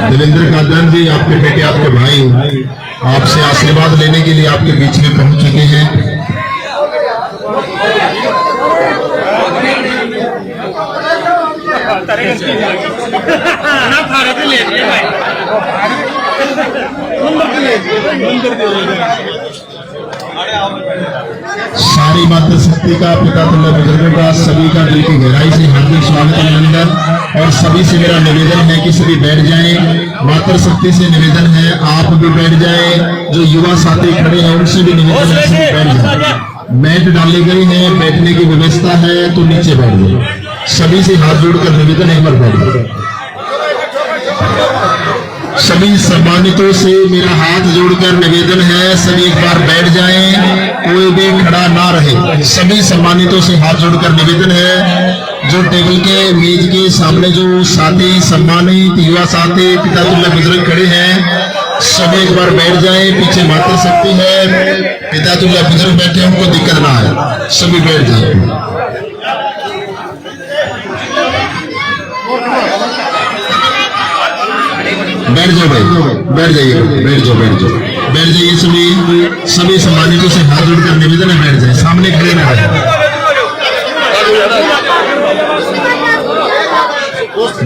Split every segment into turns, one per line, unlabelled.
देवेंद्र कादन जी, आपके बेटे आपके भाई आपसे आशीर्वाद लेने के लिए आपके बीच में पहुंच चुके हैं। सारी मातृ शक्ति का, पिता तुल्य बुजुर्गों का, सभी का दिल की गहराई से हार्दिक स्वागत अभिनंदन। और सभी से मेरा निवेदन है कि सभी बैठ जाएं। मातृ शक्ति से निवेदन है आप भी बैठ जाएं। जो युवा साथी खड़े हैं उनसे भी निवेदन है सभी बैठ जाएं। मैट डाली गई है, बैठने की व्यवस्था है तो नीचे बैठ जाए। सभी से हाथ जोड़कर निवेदन, एक बार बैठ जाए। सभी सम्मानितों से मेरा हाथ जोड़कर निवेदन है, सभी एक बार बैठ जाएं, कोई भी खड़ा ना रहे। सभी सम्मानितों से हाथ जोड़कर निवेदन है, जो टेबल के मेज के सामने जो साथी सम्मानित युवा साथी पिता तुल्य बुजुर्ग खड़े हैं, सभी एक बार बैठ जाएं। पीछे मातृ शक्ति है, पिता तुल्य बुजुर्ग बैठे, उनको दिक्कत ना आए, सभी बैठ जाए। बैठ जाओ भाई, बैठ जाइए, बैठ जाओ, बैठ जाओ, बैठ जाइए। सभी सम्मानितों से हाथ जोड़कर निवेदन है, बैठ जाए, सामने खड़े ना रहे।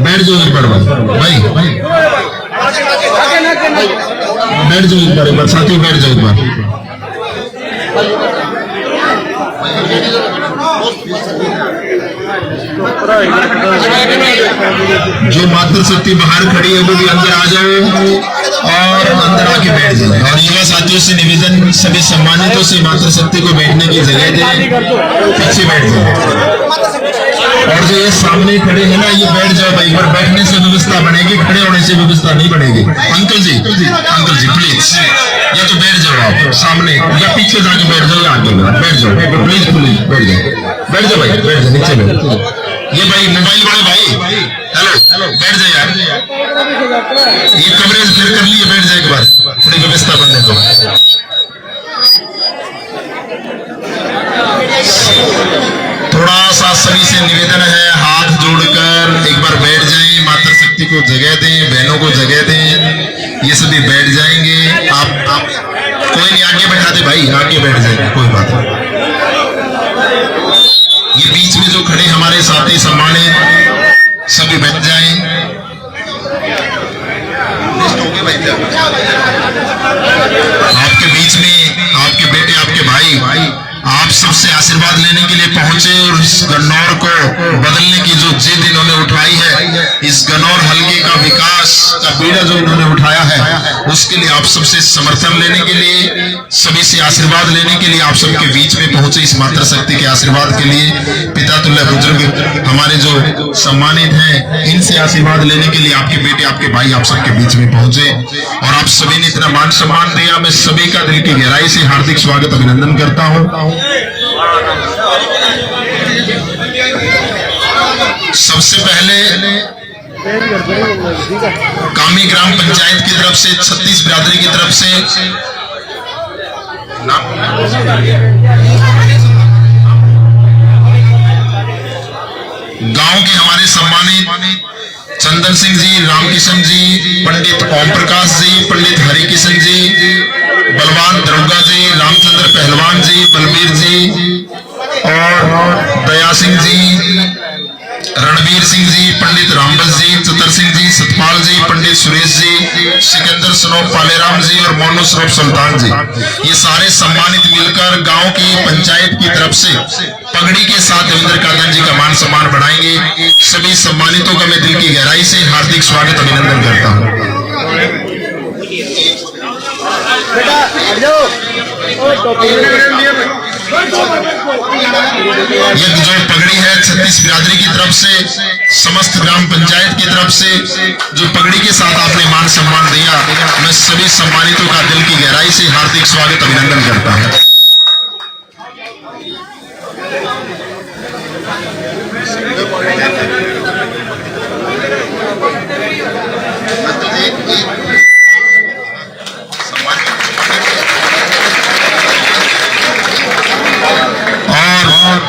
बैठ जाओ एक बार भाई, बैठ जाओ एक बार साथियों, बैठ जाओ एक बार। जो मातृ शक्ति बाहर खड़ी है वो भी अंदर आ जाओ और अंदर आके बैठ जाए। और युवा साथियों से निवेदन, सभी सम्मानितों से मातृ शक्ति को बैठने की जगह दें, पीछे बैठ जाए। और जो ये सामने खड़े हैं ना, ये बैठ जाओ भाई, एक बार बैठने से व्यवस्था बनेगी, खड़े होने से व्यवस्था नहीं बनेगी। अंकल जी प्लीज, या तो बैठ जाओ आप सामने, या पीछे जाके बैठ जाओ, या आगे बैठ जाओ, प्लीज बैठ जाओ, बैठ जाओ भाई, बैठ जाओ, नीचे बैठ। ये भाई मोबाइल वाले भाई, हेलो बैठ जाए यार, ये कवरेज फिर कर लिए, बैठ जाए एक बार, थोड़ी व्यवस्था बनने दो। थोड़ा सा सभी से निवेदन है, हाथ जोड़कर एक बार बैठ जाएं, मातृ शक्ति को जगह दें, बहनों को जगह दें, ये सभी बैठ जाएंगे। आप कोई नहीं, आगे बैठाते भाई, आगे बैठ जाएंगे, कोई बात नहीं। ये बीच में जो खड़े हमारे साथी सम्मानित, सभी बैठ जाएं। आपके बीच में आपके बेटे आपके भाई आप सबसे आशीर्वाद लेने के लिए पहुंचे, और इस गन्नौर को बदलने की जो जिद इन्होंने उठाई है, इस गन्नौर हलके का विकास का बीड़ा जो इन्होंने उठाया है, उसके लिए आप सबसे समर्थन लेने के लिए, सभी से आशीर्वाद लेने के लिए आप सबके बीच में पहुंचे। इस मातृ शक्ति के आशीर्वाद के लिए पिता तुल्य बुजुर्ग हमारे जो सम्मानित हैं, इनसे आशीर्वाद लेने के लिए आपके बेटे आपके भाई आप सबके बीच में पहुंचे, और आप सभी ने इतना मान सम्मान दिया। मैं सभी का दिल की गहराई से हार्दिक स्वागत अभिनंदन करता हूं। सबसे पहले कामी ग्राम पंचायत की तरफ से, 36 बिरादरी की तरफ से गांव के हमारे सम्मानित चंदन सिंह जी, रामकिशन जी, पंडित ओम प्रकाश जी, पंडित हरिकिशन जी, बलवान दरोगा जी, रामचंद्र पहलवान जी, बलबीर जी और दया सिंह जी, रणवीर सिंह जी, पंडित रामबस जी, चतर सिंह जी, सतपाल जी, पंडित सुरेश जी, सिकंदर सनोफ पालेराम जी और मोनू सरोफ सुल्तान जी, ये सारे सम्मानित मिलकर गांव की पंचायत की तरफ से पगड़ी के साथ देवेंद्र कादन जी का मान सम्मान बढ़ाएंगे। सभी सम्मानितों का मैं दिल की गहराई से हार्दिक स्वागत अभिनंदन करता हूं। ये जो पगड़ी है छत्तीस बिरादरी की तरफ से, समस्त ग्राम पंचायत की तरफ से जो पगड़ी के साथ आपने मान सम्मान दिया, मैं सभी सम्मानितों का दिल की गहराई से हार्दिक स्वागत अभिनंदन करता हूं। और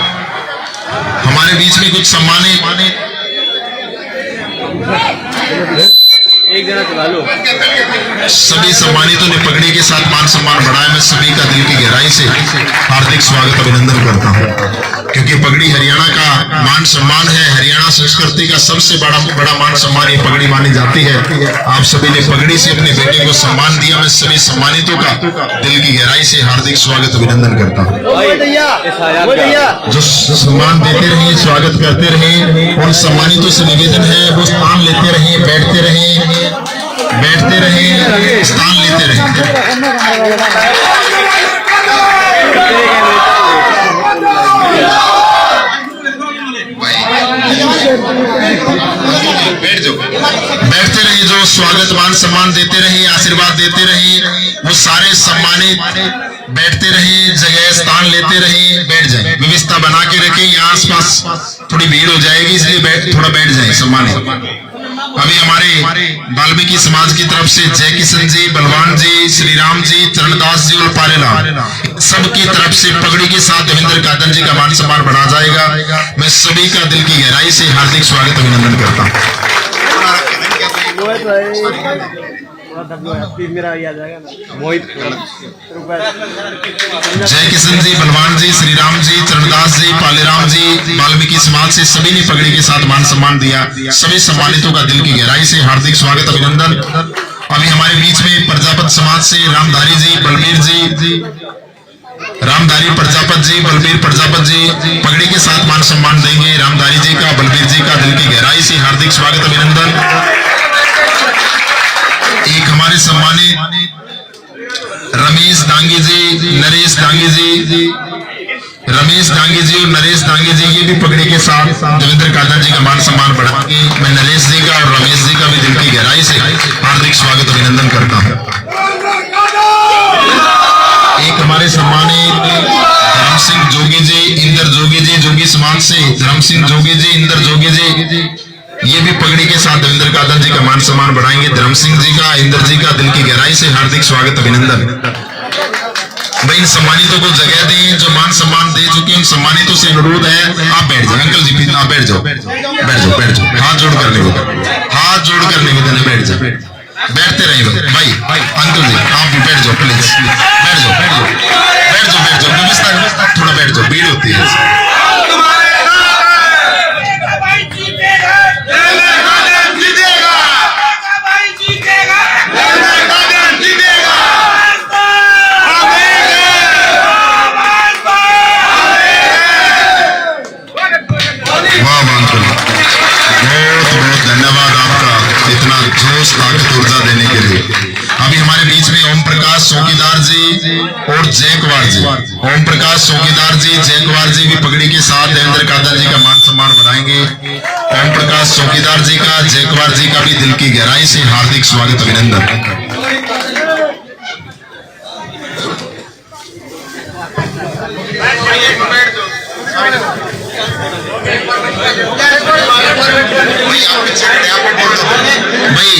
हमारे बीच में कुछ सम्मानित
एक जना चला लो।
सभी सम्मानितों ने पगड़ी के साथ मान सम्मान बढ़ाया। मैं सभी का दिल की गहराई से हार्दिक स्वागत अभिनंदन करता हूं, क्योंकि पगड़ी हरियाणा का मान सम्मान है। हरियाणा संस्कृति का सबसे बड़ा मान सम्मान ये पगड़ी मानी जाती है। आप सभी ने पगड़ी से अपने बेटे को सम्मान दिया। मैं सभी सम्मानितों का दिल की गहराई से हार्दिक स्वागत अभिनंदन करता हूं। जो सम्मान देते रहे, स्वागत करते रहे, उन सम्मानितों से निवेदन है वो स्थान लेते रहे, बैठते रहे, स्थान लेते रहे। बैठते रहे, जो स्वागत मान सम्मान देते रहे, आशीर्वाद देते रहे, वो सारे सम्मानित बैठते रहे, जगह स्थान लेते रहे, बैठ जाए। व्यवस्था बना के रखें, यहाँ आसपास थोड़ी भीड़ हो जाएगी, इसलिए थोड़ा बैठ जाए सम्मानित। अभी हमारे वाल्मीकि समाज की तरफ से जय किशन जी, बलवान जी, श्री राम जी, चरणदास जी और पालेलाल सबकी तरफ से पगड़ी के साथ देवेंद्र कादन जी का मान सम्मान बढ़ा जाएगा। मैं सभी का दिल की गहराई से हार्दिक स्वागत अभिनंदन करता हूँ। जय किशन जी, बलवान जी, श्री राम जी, चरणदास जी, पालेराम जी, वाल्मीकि समाज से सभी ने पगड़ी के साथ मान सम्मान दिया। सभी सम्मानितों का दिल की गहराई से हार्दिक स्वागत अभिनंदन। अभी हमारे बीच में प्रजापत समाज से रामधारी जी, बलबीर जी, रामधारी प्रजापत जी, बलबीर प्रजापत जी पगड़ी के साथ मान सम्मान देंगे। रामधारी जी का, बलबीर जी का दिल की गहराई से हार्दिक स्वागत अभिनंदन। एक हमारे सम्मानित रमेश डांगे जी, नरेश डांगे जी, रमेश डांगे जी और नरेश डांगे जी, ये भी पगड़ी के साथ देवेंद्र कादन जी का मान सम्मान बढ़ाएंगे। मैं नरेश जी का और रमेश जी का भी दिल की गहराई से हार्दिक स्वागत अभिनंदन करता हूं। एक हमारे सम्मानित धर्म सिंह जोगी जी, इंदर जोगी जी, जोगी समाज से धर्म सिंह जोगी जी, इंदर जोगी जी, ये भी पगड़ी के साथ देवेंद्र कादन जी का मान सम्मान बढ़ाएंगे। धर्म सिंह जी का, इंदर जी का दिल की गहराई से हार्दिक स्वागत अभिनंदन। भाई इन सम्मानितों को जगह दें, जो मान सम्मान दे चुके उन सम्मानितों से अनुरोध है आप बैठ जाओ। अंकल जी आप बैठ जाओ, बैठ जाओ, हाथ जोड़ कर निवेदन, हाथ जोड़ कर निवेदन है, बैठ जाओ, बैठते रहिए भाई। अंकल जी आप भी बैठ जाओ प्लीज, बैठ जाओ, व्यवस्था थोड़ा बैठ जाओ, भीड़ होती है। धन्यवाद आपका इतना जोश, ताकत, ऊर्जा देने के लिए। अभी हमारे बीच में ओम प्रकाश चौकीदार जी और जयकुमार जी, ओम प्रकाश चौकीदार जी, जयकुमार जी भी पगड़ी के साथ देवेंद्र कादन जी का मान सम्मान बढ़ाएंगे। ओम प्रकाश चौकीदार जी का, जयकुमार जी का भी दिल की गहराई से हार्दिक स्वागत अभिनंदन।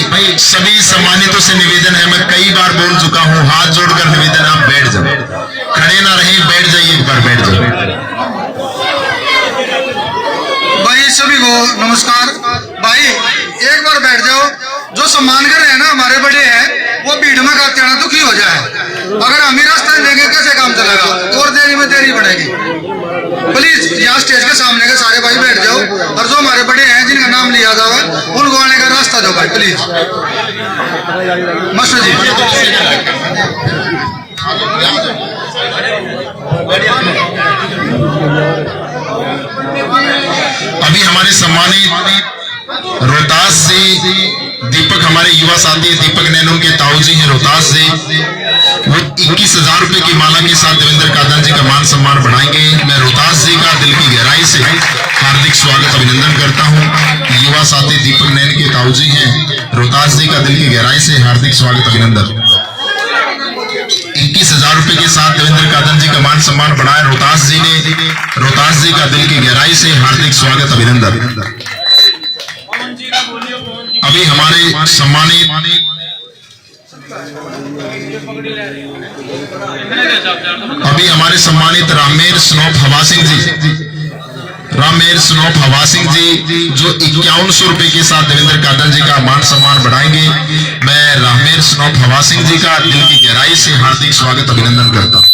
भाई सभी सम्मानितों से निवेदन है, मैं कई बार बोल चुका हूं, हाथ जोड़कर निवेदन आप बैठ जाओ, खड़े ना रहे, बैठ जाइए, एक बार बैठ जाओ।
भाई सभी को नमस्कार। भाई एक बार बैठ जाओ। जो सम्मान कर रहे हैं ना हमारे बड़े हैं, वो भीड़ में खाते आना दुखी हो जाए। अगर हम ही रास्ता देंगे कैसे काम चलेगा, और देरी में देरी बढ़ेगी। प्लीज यहाँ स्टेज के सामने के सारे भाई बैठ जाओ, और जो हमारे बड़े हैं जिनका नाम लिया जाए उनको आने का रास्ता दो भाई प्लीज। मास्टर जी
अभी हमारे सम्मानित रोहतास से दीपक, हमारे युवा साथी दीपक नैनून के ताऊ जी हैं रोहतास से, वो 21,000 रुपए की माला के साथ देवेंद्र कादर जी का मान सम्मान बढ़ाएंगे। मैं रोहतास जी का दिल की गहराई से हार्दिक स्वागत अभिनंदन करता हूं। युवा साथी दीपक नैन के ताऊ जी हैं, रोहतास जी का दिल की गहराई से हार्दिक स्वागत अभिनंदन। 21,000 रुपए के साथ देवेंद्र कादर जी का मान सम्मान बढ़ाया रोहतास जी ने, रोहतास जी का दिल की गहराई से हार्दिक स्वागत अभिनंदन। अभी हमारे सम्मानित रामेर स्नोप हवा सिंह जी जो 5100 रुपए के साथ देवेंद्र कादर जी का मान सम्मान बढ़ाएंगे। मैं रामेर स्नोप हवा सिंह जी का दिल की गहराई से हार्दिक स्वागत अभिनंदन करता हूं।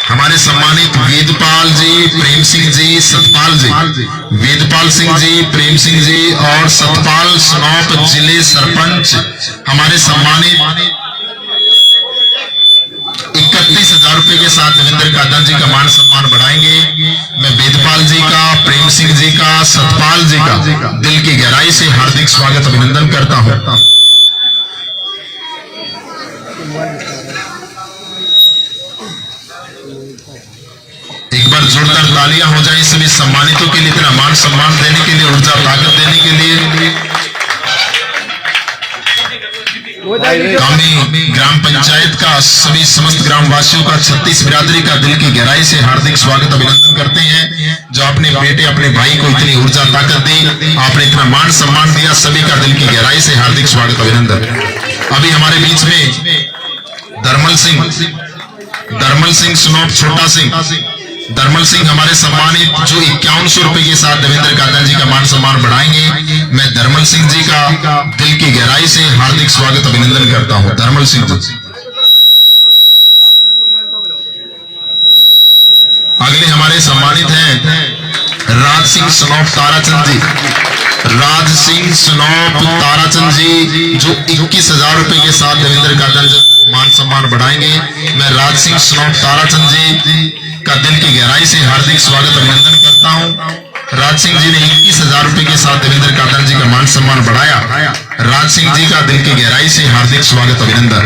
हमारे सम्मानित वेदपाल जी, प्रेम सिंह जी, सतपाल जी, वेदपाल सिंह जी, प्रेम सिंह जी और सतपाल स्नोप जिले सरपंच हमारे सम्मानित 31,000 रुपए के साथ देवेंद्र कादर जी का मान सम्मान बढ़ाएंगे। मैं वेदपाल जी का, प्रेम सिंह जी का, सतपाल जी का दिल की गहराई से हार्दिक स्वागत अभिनंदन करता हूं। एक बार जोरदार तालियां हो जाए सभी सम्मानितों के लिए, इतना मान सम्मान देने के लिए, ऊर्जा ताकत देने के लिए। कामी ग्राम पंचायत का सभी समस्त ग्रामवासियों का 36 बिरादरी का दिल की गहराई से हार्दिक स्वागत अभिनंदन करते हैं। जो अपने बेटे, अपने भाई को इतनी ऊर्जा ताकत दी, आपने इतना मान सम्मान दिया, सभी का दिल की गहराई से हार्दिक स्वागत अभिनंदन। अभी हमारे बीच में दरमल सिंह स्नोप छोटा सिंह, दरमल सिंह हमारे सम्मानित जो 5100 रुपए के साथ देवेंद्र कादर जी का मान सम्मान बढ़ाएंगे। मैं दरमल सिंह जी का दिल की गहराई से हार्दिक स्वागत अभिनंदन करता हूं। दरमल सिंह जी। अगले हमारे सम्मानित हैं राज सिंह स्नोप ताराचंद जी, राज सिंह स्नोप ताराचंद जी जो 21,000 रुपए के साथ देवेंद्र कादर जी मान सम्मान बढ़ाएंगे। मैं राज सिंह स्नोप ताराचंद जी का दिल की गहराई से हार्दिक स्वागत अभिनंदन करता हूं। राज सिंह जी ने 21,000 रुपए के साथ देवेंद्र कादर जी का मान सम्मान बढ़ाया। राज सिंह जी का दिल की गहराई से हार्दिक स्वागत अभिनंदन।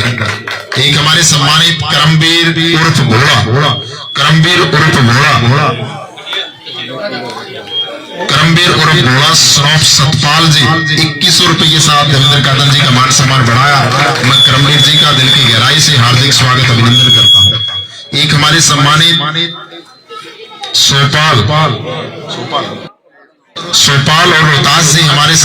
एक हमारे सम्मानित करमवीर उर्फ घोड़ा, स्नोप सतपाल जी 2100 रुपए के साथ देवेंद्र कादर जी का मान सम्मान बढ़ाया। मैं करमवीर जी का दिल की गहराई से हार्दिक स्वागत अभिनंदन करता हूं। एक हमारे सम्मानित सोपाल और रोहतास जी हमारे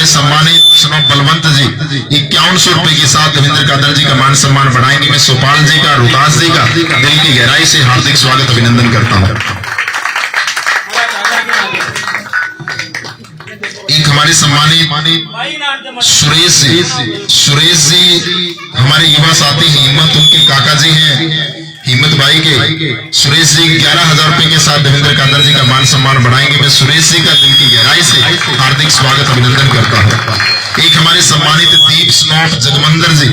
सम्मानित स्नोप बलवंत जी 5100 रुपए के साथ देवेंद्र कादर जी का मान सम्मान बढ़ाएंगे। मैं सोपाल जी का, रोहतास जी का दिल की गहराई से हार्दिक स्वागत अभिनंदन करता हूं। एक हमारे सम्मानित सुरेश जी हमारे युवा साथी हिम्मत, उनके काका जी हैं हिम्मत भाई के। सुरेश जी 11,000 रुपए के साथ देवेंद्र कादर जी का मान सम्मान बढ़ाएंगे। मैं सुरेश जी का दिल की गहराई से हार्दिक स्वागत अभिनंदन करता हूं। एक हमारे सम्मानित दीप स्नोप जगमंदर जी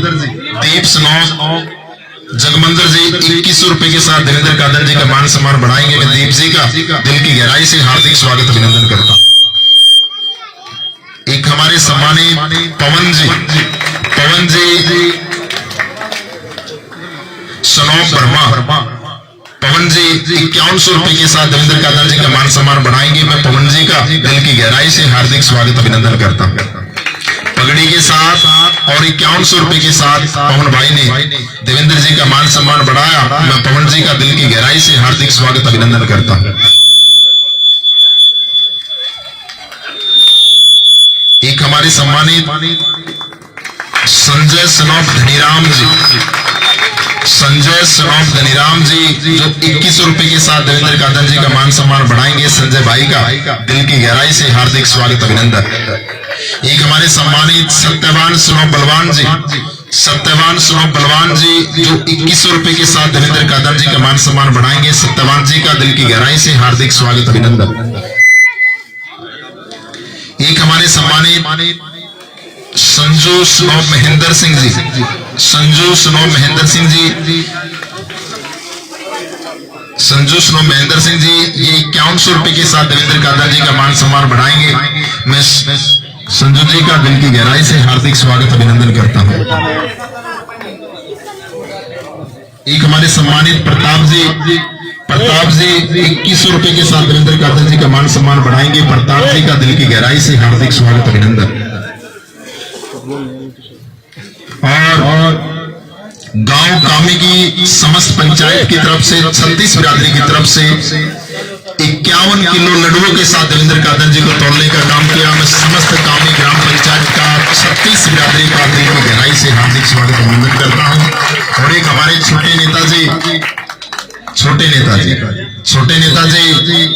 2100 रुपए के साथ देवेंद्र कादर जी का मान सम्मान बढ़ाएंगे। मैं दीप जी का दिल की गहराई से हार्दिक स्वागत अभिनंदन करता हूं। एक हमारे सम्मानित पवन जी स्नोप वर्मा, पवन जी 5100 रुपए के साथ देवेंद्र कादर जी का मान सम्मान बढ़ाएंगे। मैं पवन जी का दिल की गहराई से हार्दिक स्वागत अभिनंदन करता हूं। पगड़ी के साथ और 5100 रुपए के साथ पवन भाई ने देवेंद्र जी का मान सम्मान बढ़ाया। मैं पवन जी का दिल की गहराई से हार्दिक स्वागत अभिनंदन करता हूं। एक हमारे सम्मानित संजय स्नोप धनीराम जी जो 2100 रुपए के साथ देवेंद्र कादर जी का मान सम्मान बढ़ाएंगे। संजय भाई का दिल की गहराई से हार्दिक स्वागत अभिनंदन। एक हमारे सम्मानित सत्यवान स्नोप बलवान जी जो 2100 रुपए के साथ देवेंद्र कादर जी का मान सम्मान बढ़ाएंगे। सत्यवान जी का दिल की गहराई से हार्दिक स्वागत अभिनंदन। एक हमारे सम्मानित संजू स्नोप महेंद्र सिंह जी, संजू स्नोप महेंद्र सिंह जी ये 5100 रुपए के साथ देवेंद्र कादर जी का मान सम्मान बढ़ाएंगे। मैं संजू जी का दिल की गहराई से हार्दिक स्वागत अभिनंदन करता हूं। एक हमारे सम्मानित प्रताप जी 2100 रुपए के साथ देवेंद्र कादर जी का मान सम्मान बढ़ाएंगे। प्रताप जी का दिल की गहराई से हार्दिक स्वागत अभिनंदन। और गांव कामी की समस्त पंचायत की तरफ से 36 बिरादरी की तरफ से 51 किलो लड्डुओं के साथ देवेंद्र कादर जी को तोड़ने का काम किया। मैं समस्त कामी ग्राम पंचायत का 36 बिरादरी का दिल की गहराई से हार्दिक स्वागत अभिनंदन करता हूं। और एक हमारे छोटे नेताजी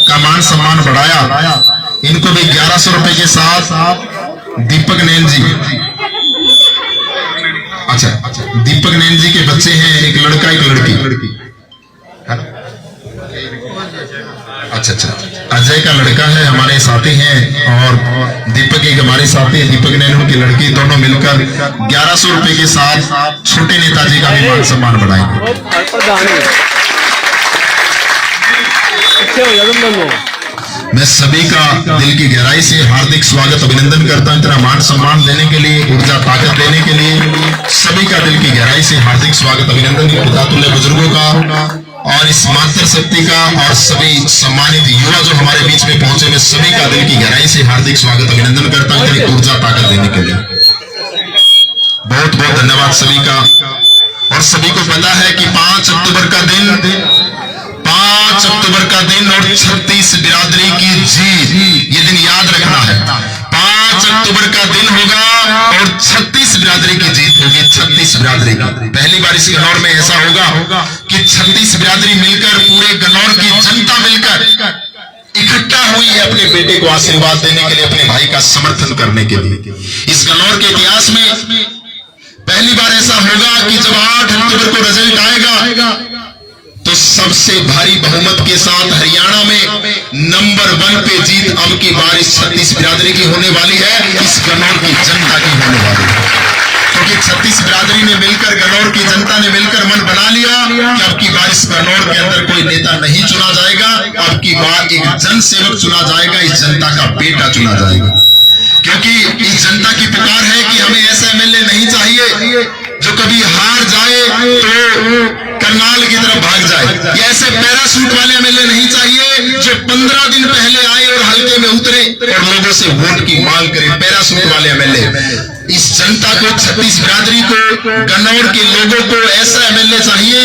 का मान सम्मान बढ़ाया। इनको भी 1100 रुपए के साथ दीपक नैन जी, अच्छा दीपक नैन जी के बच्चे हैं, एक लड़का एक लड़की। अच्छा अजय का लड़का है, हमारे साथी हैं, और दीपक एक हमारे साथी है, दीपक नैन उनकी लड़की, दोनों मिलकर 1100 रुपए के साथ छोटे नेताजी का भी मान सम्मान बढ़ाएंगे। मैं सभी का दिल की गहराई से हार्दिक स्वागत अभिनंदन करता हूं। इतना मान सम्मान देने के लिए, ऊर्जा ताकत देने के लिए सभी का दिल की गहराई से हार्दिक स्वागत अभिनंदन। पितातुल्य बुजुर्गों का और इस मातृशक्ति का और सभी सम्मानित युवा जो हमारे बीच में पहुंचे, मैं सभी का दिल की गहराई से हार्दिक स्वागत अभिनंदन करता हूं इतनी ऊर्जा ताकत देने के लिए। बहुत बहुत धन्यवाद सभी का। और सभी को पता है कि 5 अक्टूबर का दिन और 36 बिरादरी की जीत, ये दिन याद रखना है। 5 अक्टूबर का दिन होगा और 36 बिरादरी की जीत होगी। 36 बिरादरी का पहली बार इस गन्नौर में ऐसा होगा कि 36 बिरादरी मिलकर, पूरे गन्नौर की जनता मिलकर इकट्ठा हुई है अपने बेटे को आशीर्वाद देने के लिए, अपने भाई का समर्थन करने के लिए। इस गन्नौर के इतिहास में पहली बार ऐसा होगा कि जब 8 अक्टूबर को रिजल्ट आएगा तो सबसे भारी बहुमत के साथ हरियाणा में नंबर 1 पे जीत अब की बार इस 36 बिरादरी की होने वाली है, इस गन्नौर की जनता की होने वाली है। क्योंकि 36 बिरादरी ने मिलकर, गन्नौर की जनता ने मिलकर मन बना लिया कि अब की बार इस गन्नौर के अंदर कोई नेता नहीं चुना जाएगा, अब की बार एक जनसेवक चुना जाएगा, इस जनता का बेटा चुना जाएगा। क्योंकि इस जनता की पुकार है कि हमें ऐसा एमएलए नहीं चाहिए जो कभी हार जाए तो करनाल की तरफ भाग जाए, या ऐसे पैराशूट वाले एमएलए नहीं चाहिए जो 15 दिन पहले आए और हल्के में उतरे और लोगों से वोट की मांग करे। पैराशूट वाले एमएलए, इस जनता को, 36 बिरादरी को, गन्नौर के लोगों को ऐसा एमएलए चाहिए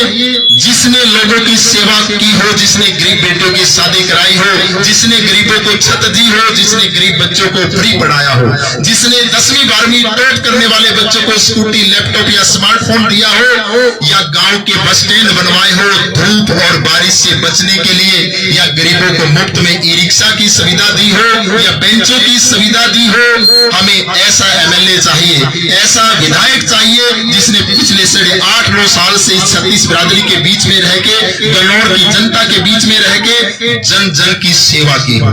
जिसने लोगों की सेवा की हो, जिसने गरीब बेटों की शादी कराई हो, जिसने गरीबों को छत दी हो, जिसने गरीब बच्चों को फ्री पढ़ाया हो, जिसने 10वीं 12वीं टॉप करने वाले बच्चों को स्कूटी, लैपटॉप या स्मार्टफोन दिया हो, या गांव के बस स्टैंड बनवाए हो धूप और बारिश से बचने के लिए, या गरीबों को मुफ्त में ई रिक्शा की सुविधा दी हो, या बेंचों की सुविधा दी हो। हमें ऐसा एमएलए चाहिए, ऐसा विधायक चाहिए जिसने पिछले 8.5 साल से 36 बिरादरी के बीच में रह के, गन्नौर की जनता के बीच में रह के जन जन की सेवा की हो।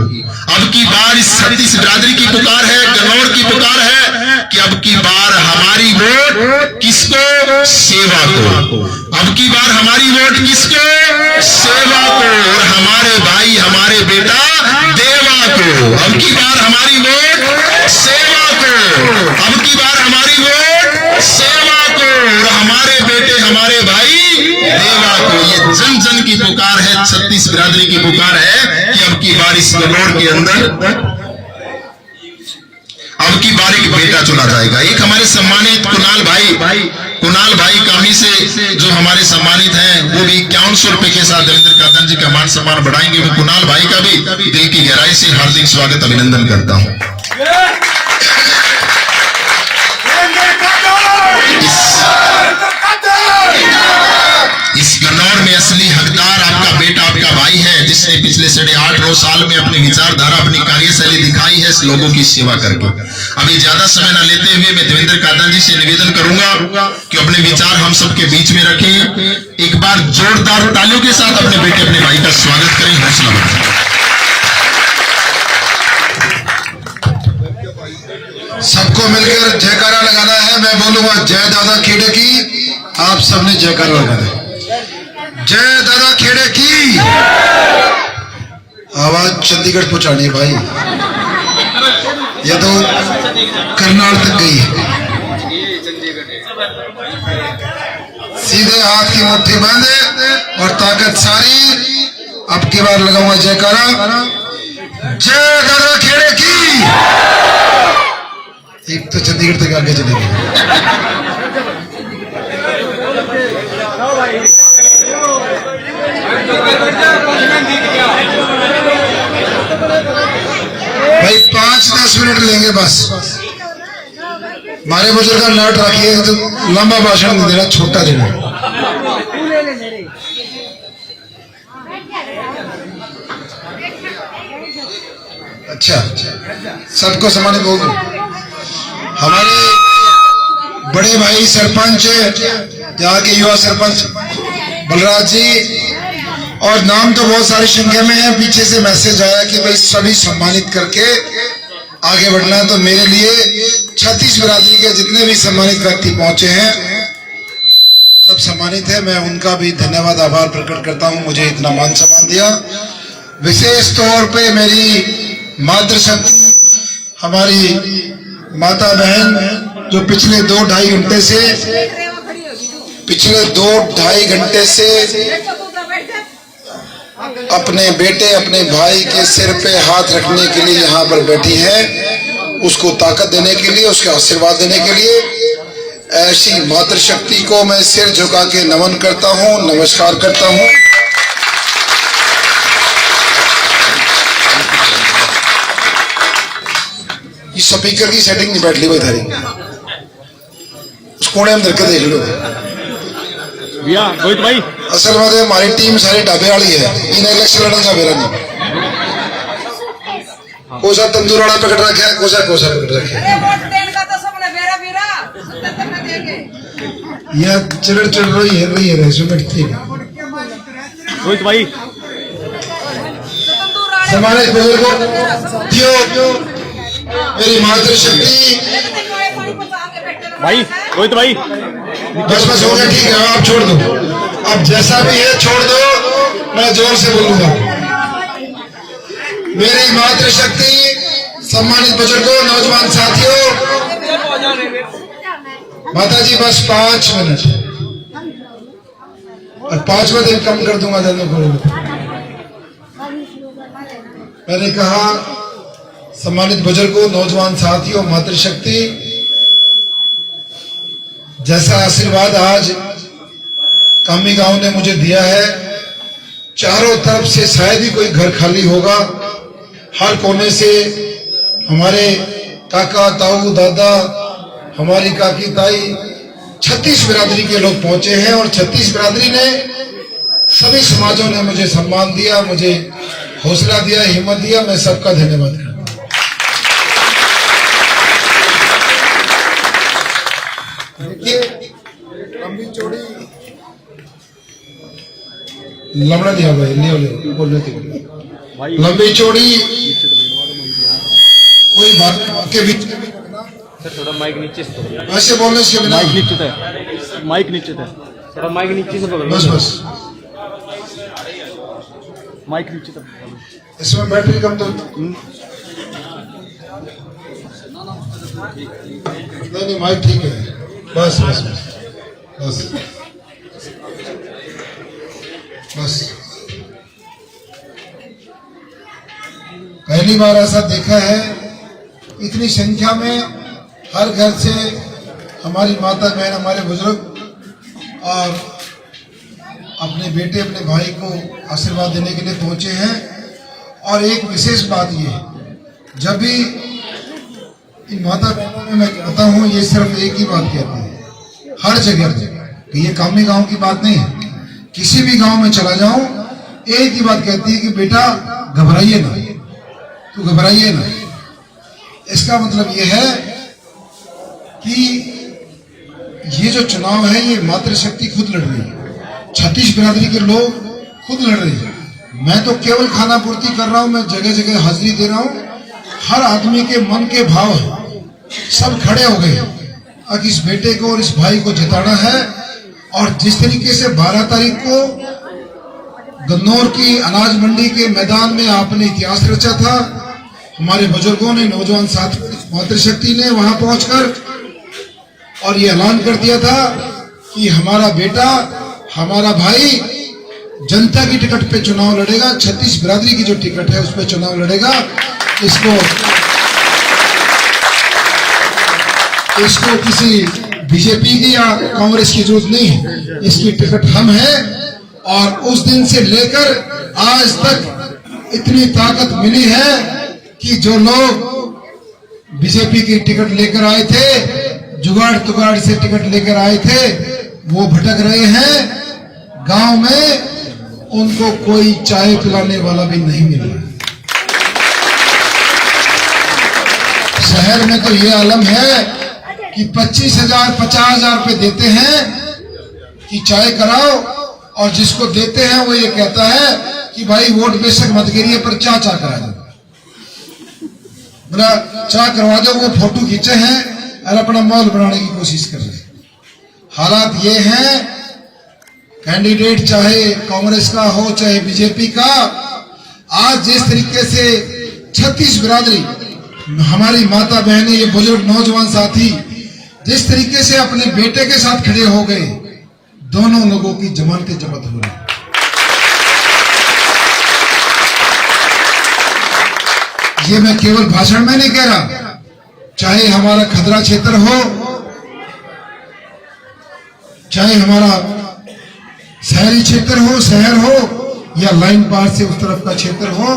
अब की बार इस 36 बिरादरी की पुकार है, गन्नौर की पुकार है कि अब की बार हमारी वोट किसको? सेवा को। अब की बार हमारी वोट किसको? सेवा को। और हमारे भाई, हमारे बेटा देवा को। अब की बार हमारी वोट सेवा को। अब की बार हमारी वोट सेवा को, और हमारे बेटे, हमारे भाई देवा को। ये जन जन की पुकार है, 36 बिरादरी की पुकार है कि अब की बार इस गन्नौर के अंदर अब की बार एक बेटा चुना जाएगा। एक हमारे सम्मानित कुणाल भाई कामी से जो हमारे सम्मानित हैं, वो भी 5100 रुपए के साथ देवेंद्र कादर जी का मान सम्मान बढ़ाएंगे। मैं कुणाल भाई का भी दिल की गहराई से हार्दिक स्वागत अभिनंदन करता हूं। इस गन्नौर में असली हकदार आपका बेटा, आपका भाई है, जिसने पिछले 8.5 साल में अपनी विचारधारा, अपनी कार्यशैली दिखाई है लोगों की सेवा करके। अभी ज्यादा समय न लेते हुए मैं देवेंद्र कादर जी से निवेदन करूंगा कि अपने विचार हम सबके बीच में रखें। एक बार जोरदार तालियों के साथ अपने बेटे, अपने भाई का स्वागत करें, हौसला बढ़ाएं।
सबको मिलकर जयकारा लगाना है। मैं बोलूंगा जय दादा खेड़े की, आप सबने जयकारा लगाना। जय दादा खेड़े की आवाज चंडीगढ़ पहुंचानी है भाई।
ये तो करनाल तक गई है। सीधे हाथ की मुट्ठी बांधे और ताकत सारी। अब की बार लगाऊंगा जयकारा, जय दादा खेड़े की। एक तो चंडीगढ़ तक आगे चले गए। भाई 5-10 मिनट लेंगे बस। हमारे बुजुर्ग का नोट रखिए, तो लंबा भाषण नहीं देना, छोटा देना। अच्छा, सबको सम्मानित बोल दो। हमारे बड़े भाई सरपंच, यहाँ के युवा सरपंच बलराज जी, और नाम तो बहुत सारी संख्या में है। पीछे से मैसेज आया कि भाई सभी सम्मानित करके आगे बढ़ना है। तो मेरे लिए 36 बिरादरी के जितने भी सम्मानित व्यक्ति पहुंचे हैं सब सम्मानित है। मैं उनका भी धन्यवाद आभार प्रकट करता हूं, मुझे इतना मान सम्मान दिया। विशेष तौर पे मेरी मातृशक्ति, हमारी माता बहन जो पिछले 2-2.5 घंटे से अपने बेटे अपने भाई के सिर पे हाथ रखने के लिए यहाँ पर बैठी है, उसको ताकत देने के लिए, उसके आशीर्वाद देने के लिए। ऐसी मातृशक्ति को मैं सिर झुका के नमन करता हूँ, नमस्कार करता हूँ। ये स्पीकर की सेटिंग नहीं बैठ ली भाई थारी, उस कोने में धर के देख लो
भैया। रोहित भाई,
असल में हमारी टीम सारी ढाबे वाली है, इन इलेक्शन लड़ने का मेरा नहीं। कोसा तंदूर वाला पकड़ रखा है, कोसा पकड़ रखा है। यह चढ़ रही है
रोहित भाई,
हमारे बुजुर्गों, मेरी मातृशक्ति
भाई रोहित भाई,
बस हो गया, ठीक है, आप छोड़ दो। अब जैसा भी है छोड़ दो, मैं जोर से बोलूंगा। मेरी मातृशक्ति, सम्मानित बुजुर्गों, नौजवान साथियों, माता जी बस 5 मिनट, और 5वां दिन कम कर दूंगा जाने को। मैंने कहा सम्मानित बुजुर्गों, नौजवान साथियों, मातृशक्ति, जैसा आशीर्वाद आज कामी गांव ने मुझे दिया है, चारों तरफ से शायद ही कोई घर खाली होगा। हर कोने से हमारे काका, ताऊ, दादा, हमारी काकी, ताई, 36 बिरादरी के लोग पहुंचे हैं। और 36 बिरादरी ने, सभी समाजों ने मुझे सम्मान दिया, मुझे हौसला दिया, हिम्मत दिया। मैं सबका धन्यवाद करता हूं। लंबी चौड़ी लमड़ा दिया भाई, बोलने
भाई
लंबी चौड़ी कोई बात के बीच में
सर, थोड़ा माइक नीचे से पकड़ो।
ऐसे बोलने से बिना,
माइक नीचे था, माइक नीचे था, थोड़ा माइक नीचे से पकड़ो।
बस
माइक नीचे था।
इसमें बैटरी कम तो नहीं, माइक ठीक है। बस बस बस बस पहली बार ऐसा देखा है, इतनी संख्या में हर घर से हमारी माता बहन, हमारे बुजुर्ग और अपने बेटे अपने भाई को आशीर्वाद देने के लिए पहुंचे हैं। और एक विशेष बात ये, जब भी इन माता बहनों में मैं कहता हूँ, ये सिर्फ एक ही बात कहते हैं हर जगह कि ये कामी गांव की बात नहीं है, किसी भी गांव में चला जाऊं एक ही बात कहती है कि बेटा घबराइए ना, तू घबराइए ना। इसका मतलब ये है कि ये जो चुनाव है ये मातृशक्ति खुद लड़ रही है, 36 बिरादरी के लोग खुद लड़ रहे हैं। मैं तो केवल खाना पूर्ति कर रहा हूं, मैं जगह जगह हाजिरी दे रहा हूं। हर आदमी के मन के भाव सब खड़े हो गए अब इस बेटे को और इस भाई को जिताना है। और जिस तरीके से 12 तारीख को गन्नौर की अनाज मंडी के मैदान में आपने इतिहास रचा था, हमारे बुजुर्गों ने, नौजवान साथियों ने मातृशक्ति ने वहां पहुंचकर और ये ऐलान कर दिया था कि हमारा बेटा, हमारा भाई जनता की टिकट पे चुनाव लड़ेगा, 36 बिरादरी की जो टिकट है उस पे चुनाव लड़ेगा। इसको किसी बीजेपी की या कांग्रेस की जरूरत नहीं है, इसकी टिकट हम है। और उस दिन से लेकर आज तक इतनी ताकत मिली है कि जो लोग बीजेपी की टिकट लेकर आए थे, जुगाड़ तुगाड़ से टिकट लेकर आए थे, वो भटक रहे हैं। गांव में उनको कोई चाय पिलाने वाला भी नहीं मिल रहा। शहर में तो ये आलम है कि 25,000 50,000 रुपए देते हैं कि चाय कराओ, और जिसको देते हैं वो ये कहता है कि भाई वोट बेशक मत गिरिए पर चाय करा दो, बोला चाय करवा दो। वो फोटो खींचे हैं और अपना माहौल बनाने की कोशिश कर रहे हैं। हालात ये हैं, कैंडिडेट चाहे कांग्रेस का हो चाहे बीजेपी का, आज जिस तरीके से 36 बिरादरी, हमारी माता बहनें, ये बुजुर्ग नौजवान साथी जिस तरीके से अपने बेटे के साथ खड़े हो गए, दोनों लोगों की जमानतें जब्त हो रही। ये मैं केवल भाषण में नहीं कह रहा, चाहे हमारा खदरा क्षेत्र हो, चाहे हमारा शहरी क्षेत्र हो, शहर हो, या लाइन पार से उस तरफ का क्षेत्र हो,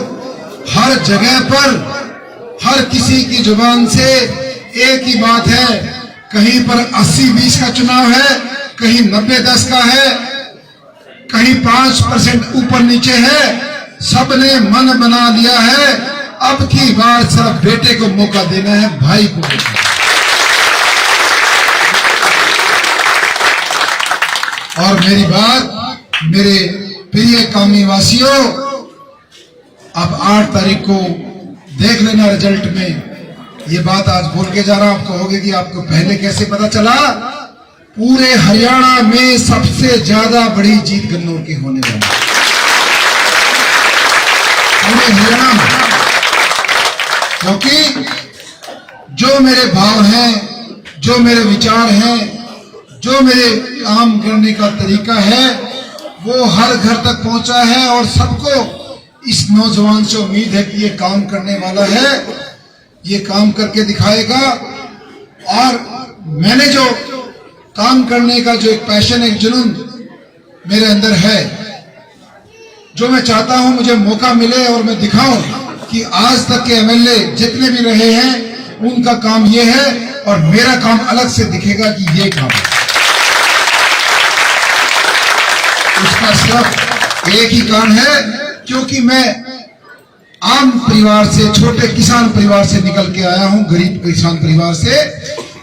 हर जगह पर हर किसी की जुबान से एक ही बात है, कहीं पर 80-20 का चुनाव है, कहीं 90-10 का है, कहीं 5% ऊपर नीचे है। सबने मन बना लिया है अब की बार सिर्फ बेटे को मौका देना है, भाई को मौका। और मेरी बात मेरे प्रिय कामी वासियों, अब 8 तारीख को देख लेना रिजल्ट में। ये बात आज बोल के जा रहा हूं, आप कहोगे कि आपको पहले कैसे पता चला। पूरे हरियाणा में सबसे ज्यादा बड़ी जीत गन्नौर की होने वाली है, पूरे हरियाणा में। क्योंकि जो मेरे भाव हैं, जो मेरे विचार हैं, जो मेरे काम करने का तरीका है, वो हर घर तक पहुंचा है। और सबको इस नौजवान से उम्मीद है कि ये काम करने वाला है, ये काम करके दिखाएगा। और मैंने जो काम करने का जो एक पैशन, एक जुनून मेरे अंदर है, जो मैं चाहता हूं मुझे मौका मिले और मैं दिखाऊं कि आज तक के एमएलए जितने भी रहे हैं उनका काम ये है, और मेरा काम अलग से दिखेगा कि ये काम है। उसका सिर्फ एक ही कारण है, क्योंकि मैं आम परिवार से, छोटे किसान परिवार से निकल के आया हूं, गरीब किसान परिवार से,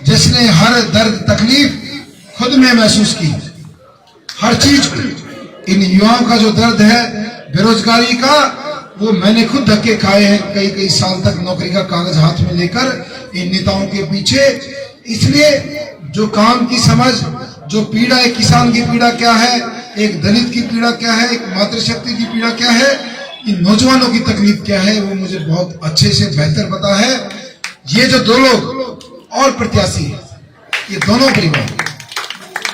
जिसने हर दर्द तकलीफ खुद में महसूस की, हर चीज। इन युवाओं का जो दर्द है बेरोजगारी का, वो मैंने खुद धक्के खाए हैं, कई साल तक नौकरी का कागज हाथ में लेकर इन नेताओं के पीछे। इसलिए जो काम की समझ, जो पीड़ा, एक किसान की पीड़ा क्या है, एक दलित की पीड़ा क्या है, एक मातृशक्ति की पीड़ा क्या है, इन नौजवानों की तकलीफ क्या है, वो मुझे बहुत अच्छे से बेहतर पता है। ये जो दो लोग और प्रत्याशी है, ये दोनों परिवार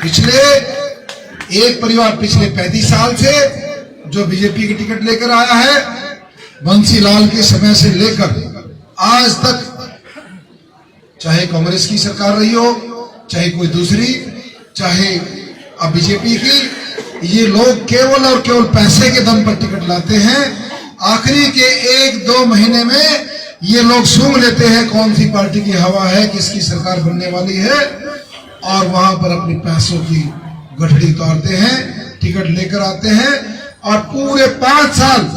पिछले, एक परिवार पिछले 35 साल से जो बीजेपी की टिकट लेकर आया है, बंसीलाल के समय से लेकर आज तक, चाहे कांग्रेस की सरकार रही हो, चाहे कोई दूसरी, चाहे अब बीजेपी की, ये लोग केवल और केवल पैसे के दम पर टिकट लाते हैं। आखिरी के 1-2 महीने में ये लोग सूंघ लेते हैं कौन सी पार्टी की हवा है, किसकी सरकार बनने वाली है, और वहां पर अपने पैसों की गठड़ी उतारते हैं, टिकट लेकर आते हैं, और पूरे 5 साल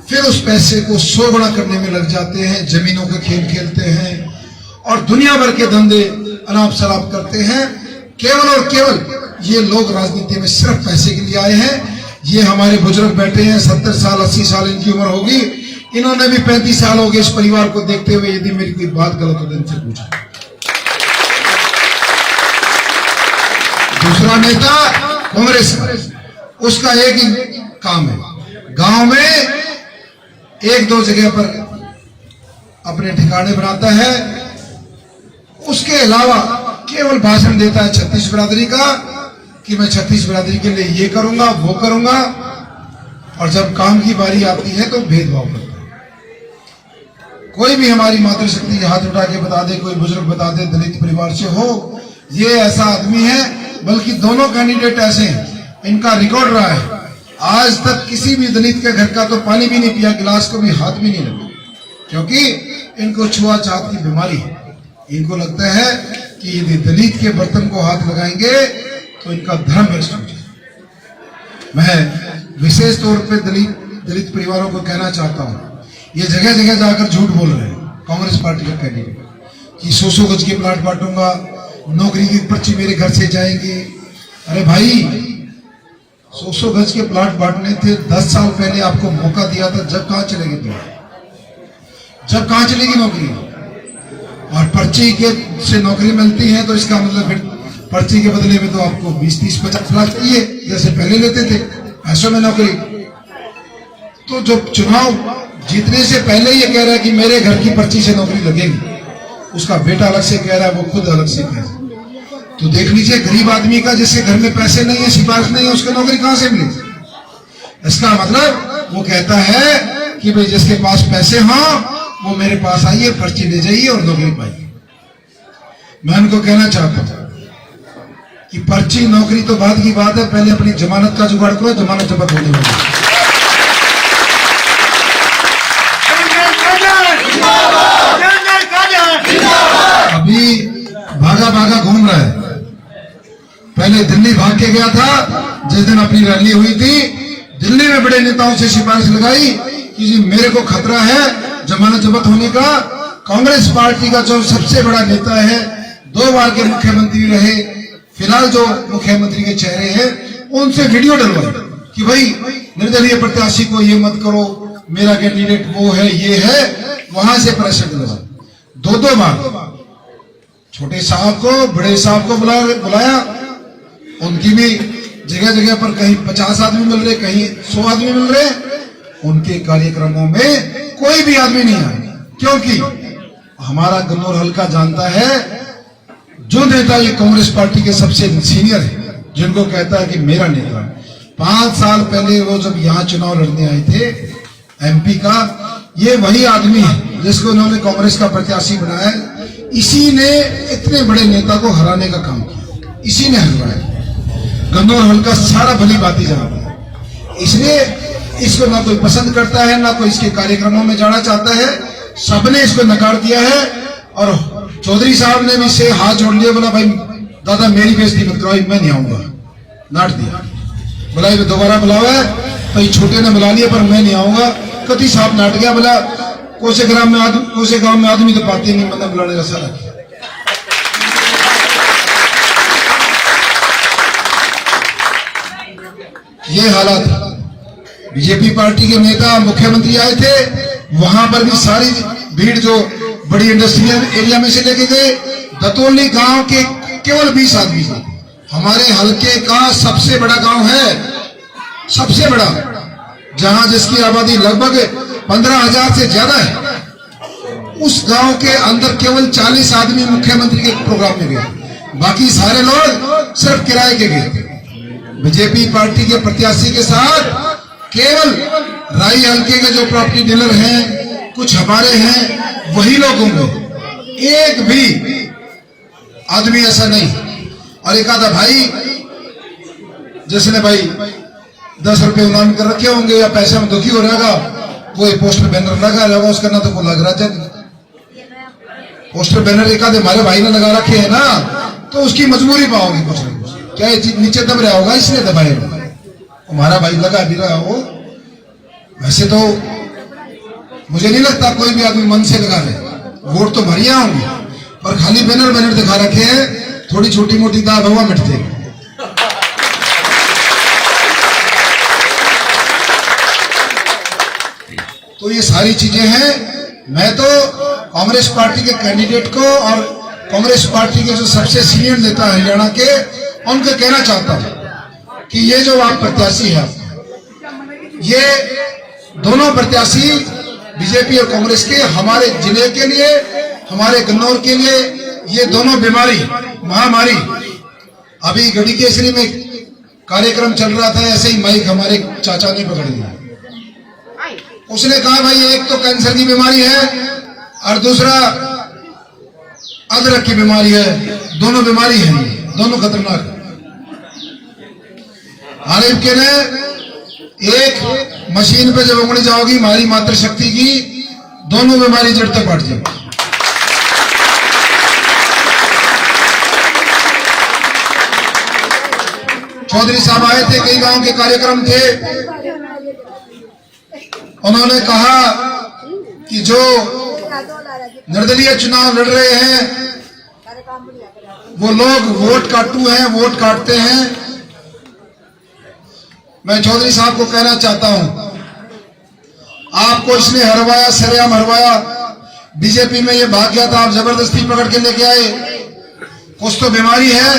फिर उस पैसे को 100 गुना करने में लग जाते हैं, जमीनों के खेल खेलते हैं और दुनिया भर के धंधे अनाप शराब करते हैं। केवल और केवल ये लोग राजनीति में सिर्फ पैसे के लिए आए हैं। ये हमारे बुजुर्ग बैठे हैं, 70 साल 80 साल इनकी उम्र होगी, इन्होंने भी 35 साल हो गए इस परिवार को देखते हुए। यदि मेरी कोई बात गलत हो तो इनसे पूछा। दूसरा नेता कांग्रेस, उसका एक ही काम है, गांव में 1-2 जगह पर अपने ठिकाने बनाता है उसके अलावा केवल भाषण देता है छत्तीस बिरादरी का कि मैं छत्तीस बिरादरी के लिए ये करूंगा वो करूंगा, और जब काम की बारी आती है तो भेदभाव करता है। कोई भी हमारी मातृशक्ति हाथ उठा के बता दे, कोई बुजुर्ग बता दे दलित परिवार से हो, ये ऐसा आदमी है। बल्कि दोनों कैंडिडेट ऐसे हैं, इनका रिकॉर्ड रहा है, आज तक किसी भी दलित के घर का तो पानी भी नहीं पिया, गिलास को भी हाथ भी नहीं लगा, क्योंकि इनको छुआछूत की बीमारी है। इनको लगता है कि यदि दलित के बर्तन को हाथ लगाएंगे तो इनका धर्म भ्रष्ट हो जाए। मैं विशेष तौर पे दलित परिवारों को कहना चाहता हूँ, ये जगह जगह जाकर झूठ बोल रहे हैं कांग्रेस पार्टी का कैंडिडेट कि 100 गज के प्लाट बांटूंगा, नौकरी की पर्ची मेरे घर से जाएंगे। अरे भाई, 100 गज के प्लाट बांटने थे, 10 साल पहले आपको मौका दिया था, जब कहां चलेगी प्लाट, जब कहां चलेगी नौकरी? और पर्ची के से नौकरी मिलती है तो इसका मतलब फिर पर्ची के बदले में तो आपको 20, 30, 50 लाख चाहिए, जैसे पहले लेते थे पैसों में नौकरी। तो जो चुनाव जीतने से पहले ये कह रहा है कि मेरे घर की पर्ची से नौकरी लगेगी, उसका बेटा अलग से कह रहा है, वो खुद अलग से कह रहा है। तो देख लीजिए, गरीब आदमी का जिसके घर में पैसे नहीं है, सिफारिश नहीं है, उसको नौकरी कहां से मिलेगी? इसका मतलब वो कहता है कि भाई जिसके पास पैसे हों वो मेरे पास आइए, पर्ची ले जाइए और नौकरी पाइए। मैं उनको कहना चाहता हूं कि पर्ची नौकरी तो बाद की बात है, पहले अपनी जमानत का जुगाड़ करो, जमानत जब्त होने वाली है। अभी भागा भागा घूम रहा है, पहले दिल्ली भाग के गया था, जिस दिन अपनी रैली हुई थी दिल्ली में बड़े नेताओं से सिफारिश लगाई कि जी मेरे को खतरा है जमानत जब्त होने का। कांग्रेस पार्टी का जो सबसे बड़ा नेता है, 2 बार के मुख्यमंत्री रहे, फिलहाल जो मुख्यमंत्री के चेहरे हैं, उनसे वीडियो डलवाई कि भाई निर्दलीय प्रत्याशी को ये मत करो, मेरा कैंडिडेट वो है ये है, वहां से प्रेशर डलवाई। 2 बार छोटे साहब को बड़े साहब को बुलाया, उनकी भी जगह जगह पर कहीं 50 आदमी मिल रहे, कहीं 100 आदमी मिल रहे, उनके कार्यक्रमों में कोई भी आदमी नहीं आया, क्योंकि हमारा गन्नौर हल्का जानता है जो नेता ये कांग्रेस पार्टी के सबसे सीनियर है, जिनको कहता है कि मेरा नेता। 5 साल पहले वो जब यहाँ चुनाव लड़ने आए थे एमपी का, ये वही आदमी है जिसको उन्होंने कांग्रेस का प्रत्याशी बनाया। इसी ने इतने बड़े नेता को हराने का काम किया, इसी ने हरवाया। गन्नौर हल्का सारा भली बाती जानता है, इसलिए इसको ना कोई पसंद करता है, ना कोई इसके कार्यक्रमों में जाना चाहता है, सबने इसको नकार दिया है। और चौधरी साहब ने भी इससे हाथ जोड़ लिया, बोला भाई दादा मेरी बेइज्जती मत कराओ, मैं नहीं आऊंगा, डांट दिया। बोला ये दोबारा बुलावा है तो ये छोटे ने बुला लिया पर मैं नहीं आऊंगा। कति साहब नाट गया, बोला कोसे गांव में आदमी तो पाते नहीं, मतलब बुलाने का सारा किया। ये हालात, बीजेपी पार्टी के नेता मुख्यमंत्री आए थे, वहां पर भी सारी भीड़ जो बड़ी इंडस्ट्रियल एरिया में से लेके गए, दतोली गांव के केवल 20 आदमी थे। हमारे हल्के का सबसे बड़ा गांव है, सबसे बड़ा, जहां जिसकी आबादी लगभग 15,000 से ज्यादा है। उस गांव के अंदर केवल 40 आदमी मुख्यमंत्री के प्रोग्राम में गए, बाकी सारे लोग सिर्फ किराए के गए। बीजेपी पार्टी के प्रत्याशी के साथ केवल राई हल्के के जो प्रॉपर्टी डीलर हैं, कुछ हमारे हैं, वही लोग होंगे, एक भी आदमी ऐसा नहीं। और एक आधा भाई जिसने भाई 10 रुपए उन्नान कर रखे होंगे या पैसे में दुखी हो रहेगा, वो पोस्टर बैनर लगा रहेगा, उसका ना तो को लग रहा है। पोस्टर बैनर एक आधे हमारे भाई ने लगा रखे है ना, तो उसकी मजबूरी पाओगे कुछ नहीं कुछ, क्या नीचे दब रहा होगा इसलिए दबाए, हमारा भाई लगा भी रहा हो। वैसे तो मुझे नहीं लगता कोई भी आदमी मन से लगा रहे, वोट तो भरिया होंगे, पर खाली बैनर दिखा रखे हैं, थोड़ी छोटी मोटी दाग हुआ मिटते। तो ये सारी चीजें हैं। मैं तो कांग्रेस पार्टी के कैंडिडेट को और कांग्रेस पार्टी के जो सबसे सीनियर नेता हरियाणा के, उनको कहना चाहता हूं कि ये जो आप प्रत्याशी है, ये दोनों प्रत्याशी बीजेपी और कांग्रेस के हमारे जिले के लिए, हमारे गन्नौर के लिए ये दोनों बीमारी महामारी, अभी गढ़ी केसरी में कार्यक्रम चल रहा था, ऐसे ही माइक हमारे चाचा ने पकड़ लिया। उसने कहा भाई एक तो कैंसर की बीमारी है और दूसरा अदरक की बीमारी है, दोनों बीमारी है, दोनों खतरनाक है। आरिफ के ने एक मशीन पे जब उंगली जाओगी हमारी मातृशक्ति की, दोनों बीमारी जड़ तक बढ़ जाएगी। चौधरी साहब आए थे, कई गांव के कार्यक्रम थे, उन्होंने कहा कि जो निर्दलीय चुनाव लड़ रहे हैं वो लोग वोट काटू हैं, वोट काटते हैं। मैं चौधरी साहब को कहना चाहता हूं, आपको इसने हरवाया, सरेआम हरवाया। बीजेपी में ये भाग गया था, आप जबरदस्ती पकड़ के लेके आए। कुछ तो बीमारी है,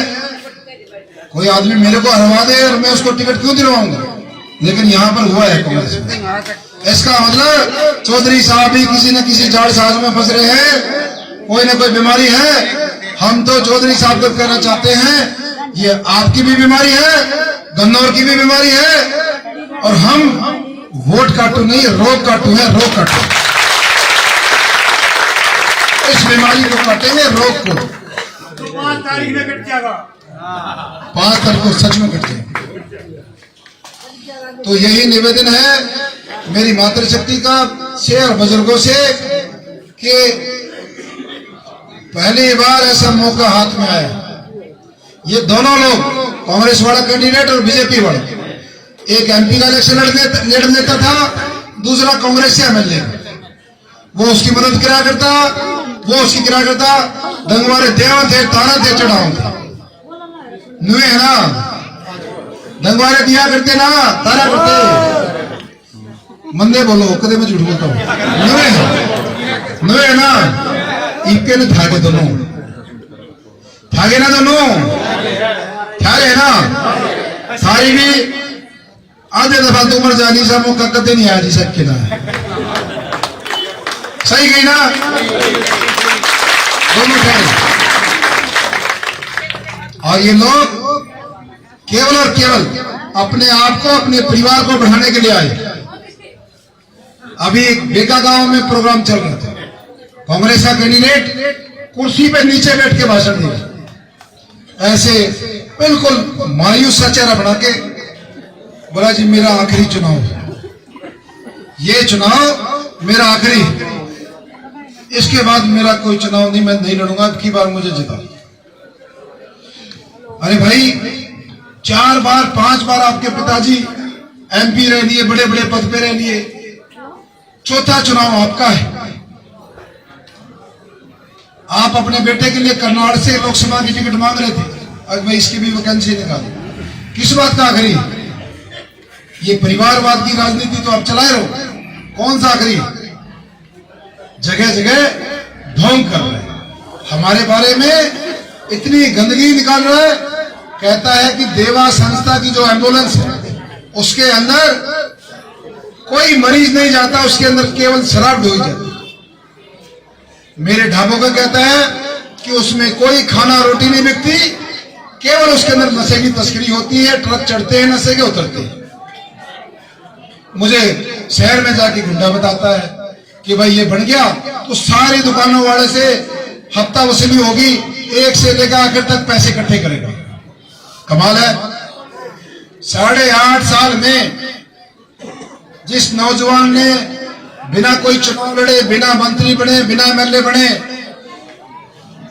कोई आदमी मेरे को हरवा दे और मैं उसको टिकट क्यों दिलवाऊंगा, लेकिन यहां पर हुआ है कांग्रेस में। इसका मतलब चौधरी साहब भी किसी न किसी जाड़ साज में फंस रहे हैं, कोई ना कोई बीमारी है। हम तो चौधरी साहब को कहना चाहते हैं, ये आपकी भी बीमारी है, गन्नौर की भी बीमारी है, और हम वोट काटू नहीं, रोग काटू है, रोग काटू। इस बीमारी को काटेंगे, रोग को।
5 तारीख में कट जाएगा,
5 तारीख को सच में कट जाएगा। तो यही निवेदन है मेरी मातृशक्ति का से और बुजुर्गों से कि पहली बार ऐसा मौका हाथ में आया। ये दोनों लोग, कांग्रेस वाला कैंडिडेट और बीजेपी वाला, एक एमपी का इलेक्शन लड़ लेता था, दूसरा कांग्रेस से एमएलए, वो उसकी मदद करा करता, वो उसकी करा करता। दंगवारे देवा थे, तारा थे, चढ़ाओ थे, नुए है ना, दंगवारे दिया करते ना, तारा करते। मंदे बोलो, कदे मैं झूठ बोलता हूँ। नुए है ना, इक्के ने थागे दोनों, थागे ना दोनों, थागे ना, सारी भी आधे दफा तो उम्र जानी सा मौका कदे नहीं आया जी सबके ना, सही गई ना, दोनों थे। और ये लोग केवल और केवल अपने आप को, अपने परिवार को बढ़ाने के लिए आए। अभी बेका गांव में प्रोग्राम चल रहा था, कांग्रेस का कैंडिडेट कुर्सी पे नीचे बैठ के भाषण दिया, ऐसे बिल्कुल मायूस सा चेहरा बना के बोला जी मेरा आखिरी चुनाव है, ये चुनाव मेरा आखिरी, इसके बाद मेरा कोई चुनाव नहीं, मैं नहीं लड़ूंगा, अब की बार मुझे जिता। अरे भाई 4 बार 5 बार आपके पिताजी एमपी रह लिए, बड़े बड़े पद पे रह लिए, चौथा चुनाव आपका है। आप अपने बेटे के लिए करनाल से लोकसभा की टिकट मांग रहे थे, अब मैं इसकी भी वैकेंसी निकाली। किस बात का आखिरी? ये परिवारवाद की राजनीति तो आप चलाए रहो, कौन सा आखिरी? जगह जगह ढोंग कर रहे हैं, हमारे बारे में इतनी गंदगी निकाल रहा है। कहता है कि देवा संस्था की जो एम्बुलेंस है उसके अंदर कोई मरीज नहीं जाता, उसके अंदर केवल शराब ढोई जाती। मेरे ढाबों का कहता है कि उसमें कोई खाना रोटी नहीं बिकती, केवल उसके अंदर नशे की तस्करी होती है, ट्रक चढ़ते हैं नशे के, उतरते हैं। मुझे शहर में जाके गुंडा बताता है कि भाई ये बन गया तो सारी दुकानों वाले से हफ्ता वसूली होगी, एक से लेकर आखिर तक पैसे इकट्ठे करेगा। कमाल है। 8.5 साल में जिस नौजवान ने बिना कोई चुनाव लड़े, बिना मंत्री बने, बिना एमएलए बने,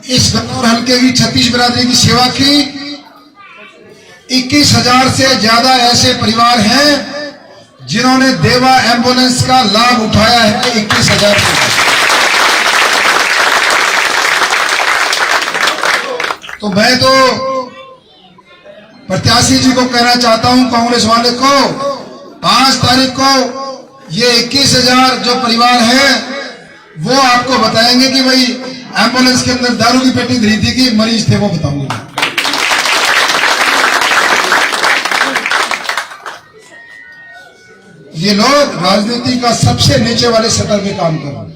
इस गन्नौर हल्के की 36 बिरादरी की सेवा की, 21,000 से ज्यादा ऐसे परिवार हैं जिन्होंने देवा एम्बुलेंस का लाभ उठाया है। 21,000 तो मैं तो प्रत्याशी जी को कहना चाहता हूं, कांग्रेस वाले को, 5 तारीख को ये 21,000 जो परिवार है वो आपको बताएंगे कि भाई एम्बुलेंस के अंदर दारू की पेटी धरी थी कि मरीज थे, वो बताऊंगा। ये लोग राजनीति का सबसे नीचे वाले सतह में काम कर रहे हैं।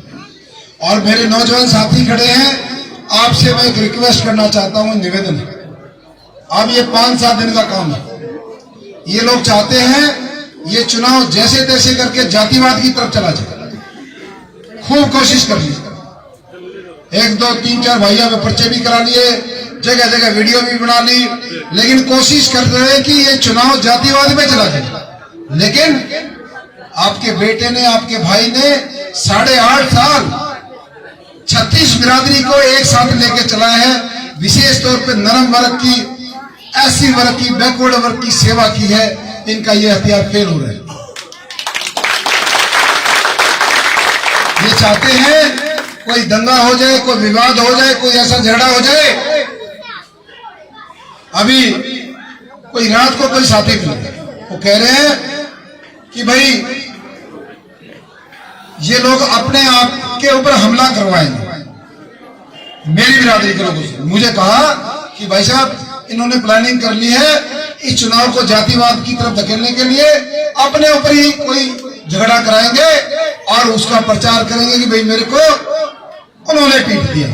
और मेरे नौजवान साथी खड़े हैं, आपसे मैं एक रिक्वेस्ट करना चाहता हूं, निवेदन है। अब ये 5-7 दिन का काम है। ये लोग चाहते हैं ये चुनाव जैसे तैसे करके जातिवाद की तरफ चला जाए। खूब कोशिश कर ली, 1, 2, 3, 4 भैया में पर्चे भी करा लिए, जगह जगह वीडियो भी बना ली, लेकिन कोशिश कर रहे हैं कि ये चुनाव जातिवाद में चला जाए। लेकिन आपके बेटे ने, आपके भाई ने 8.5 साल 36 बिरादरी को एक साथ लेके चला है। विशेष तौर पे नरम वर्ग की, ऐसी वर्ग की, बैकवर्ड वर्ग की सेवा की है। इनका ये हथियार फेल हो रहा है। ये चाहते हैं कोई दंगा हो जाए, कोई विवाद हो जाए, कोई ऐसा झगड़ा हो जाए। अभी कोई रात को कोई साथी मिले, वो कह रहे हैं कि भाई ये लोग अपने आप के ऊपर हमला करवाएंगे। मेरी बिरादरी के लोगों से मुझे कहा कि भाई साहब इन्होंने प्लानिंग कर ली है इस चुनाव को जातिवाद की तरफ धकेलने के लिए, अपने ऊपर ही कोई झगड़ा कराएंगे और उसका प्रचार करेंगे कि भाई मेरे को उन्होंने पीट दिया,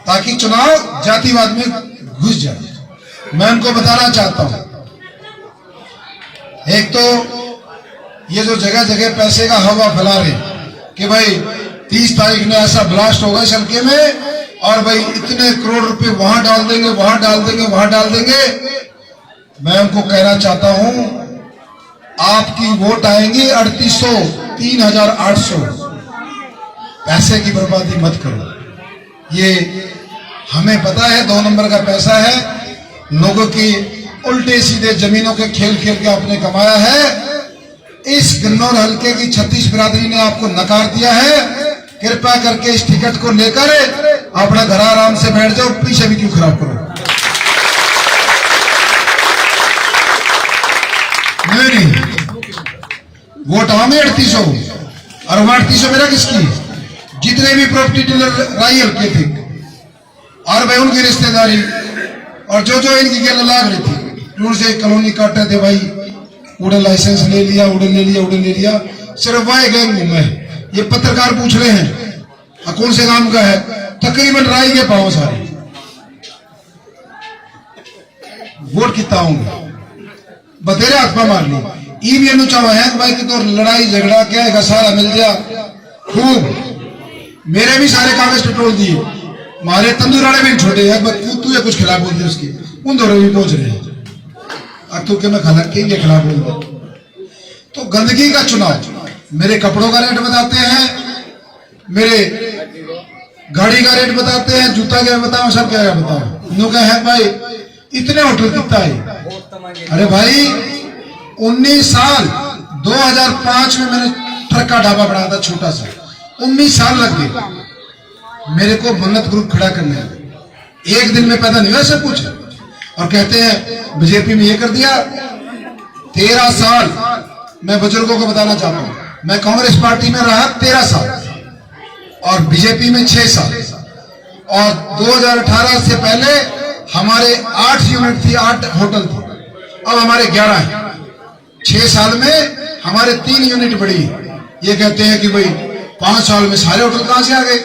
ताकि चुनाव जातिवाद में घुस जाए। मैं उनको बताना चाहता हूं, एक तो ये जो जगह जगह पैसे का हवा फैला रहे कि भाई 30 तारीख ने ऐसा ब्लास्ट होगा इस हल्के में और भाई इतने करोड़ रुपए वहां डाल देंगे, वहां डाल देंगे, वहां डाल देंगे। मैं उनको कहना चाहता हूं, आपकी वोट आएंगी 3800, 3800। पैसे की बर्बादी मत करो। ये हमें पता है 2 नंबर का पैसा है, लोगों की उल्टे सीधे जमीनों के खेल खेल के आपने कमाया है। इस गन्नौर हल्के की 36 बिरादरी ने आपको नकार दिया है। कृपया करके इस टिकट को लेकर अपना घर आराम से बैठ जाओ, पीछे भी क्यों खराब करो। नहीं, वोट हमें 3800 और वो 3800 मेरा किसकी? जितने भी प्रॉपर्टी डीलर राई हल्के थे और भाई उनकी रिश्तेदारी और जो जो इनकी गैल लाग रही थी, उनसे कॉलोनी काटते थे भाई, उड़े लाइसेंस ले लिया, उड़े ले लिया, उड़े ले लिया। सिर्फ वाई गैंग में ये पत्रकार पूछ रहे हैं कौन से काम का है, तकरीबन राई के पाओ सारे। वोट कितना होंगे बतेरे हाथ में मार ली। ईवीएम चाहो है भाई कि तो लड़ाई झगड़ा क्या है, सारा मिल गया खूब। मेरे भी सारे कागज टटोल दिए, मारे तंदूराड़े भी छोटे हैं। तू कुछ खिलाफ बोल दे उसकी, उन दोनों भी पहुंच रहे हैं। अब तू के मैं खलक के खिलाफ बोल दे। तो गंदगी का चुनाव, मेरे कपड़ों का रेट बताते हैं, मेरे गाड़ी का रेट बताते हैं, जूता क्या बताओ, सब क्या बताओ। उन्होंने कहा है भाई इतने होटल कितना है। अरे भाई 19 साल 2005 में मैंने ट्रक का ढाबा बनाया था छोटा सा, 19 साल लग गए मेरे को मन्नत ग्रुप खड़ा करने। एक दिन में पैदा नहीं हुआ सब कुछ। और कहते हैं बीजेपी में ये कर दिया। 13 साल मैं बुजुर्गों को बताना चाहता हूं, मैं कांग्रेस पार्टी में रहा 13 साल और बीजेपी में 6 साल। और 2018 से पहले हमारे 8 यूनिट थी, 8 होटल थे, अब हमारे 11 हैं। 6 साल में हमारे 3 यूनिट बढ़ी। ये कहते हैं कि भाई 5 साल में सारे होटल कहां से आ गए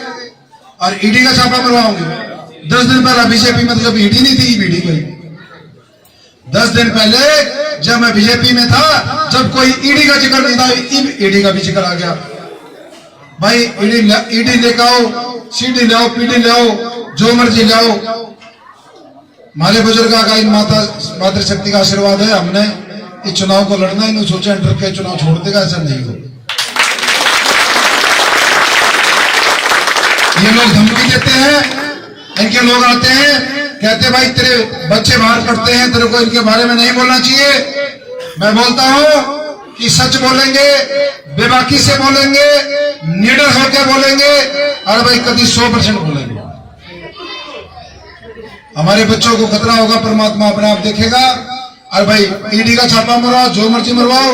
और ईडी का छापा मरवाओगे। 10 दिन पहले बीजेपी में तो जब ईडी नहीं थी, ईडी गई। 10 दिन पहले जब मैं बीजेपी में था, जब कोई ईडी का जिक्र नहीं था, ईडी का भी जिक्र आ गया। भाई ईडी लेकर आओ, सीडी ले आओ, पीडी ले आओ, जो मर्जी ले आओ। हमारे बुजुर्ग का इन मातृशक्ति का आशीर्वाद है। हमने इस चुनाव को लड़ना ही नहीं सोचा डर के चुनाव छोड़ देगा, ऐसा नहीं हो। ये लोग धमकी देते हैं, इनके लोग आते हैं कहते भाई तेरे बच्चे बाहर पढ़ते हैं, तेरे को इनके बारे में नहीं बोलना चाहिए। मैं बोलता हूं कि सच बोलेंगे, बेबाकी से बोलेंगे, निडर होकर बोलेंगे और भाई कभी 100% बोलेंगे। हमारे बच्चों को खतरा होगा, परमात्मा अपने आप देखेगा। और भाई ईडी का छापा मरवाओ, जो मर्जी मरवाओ।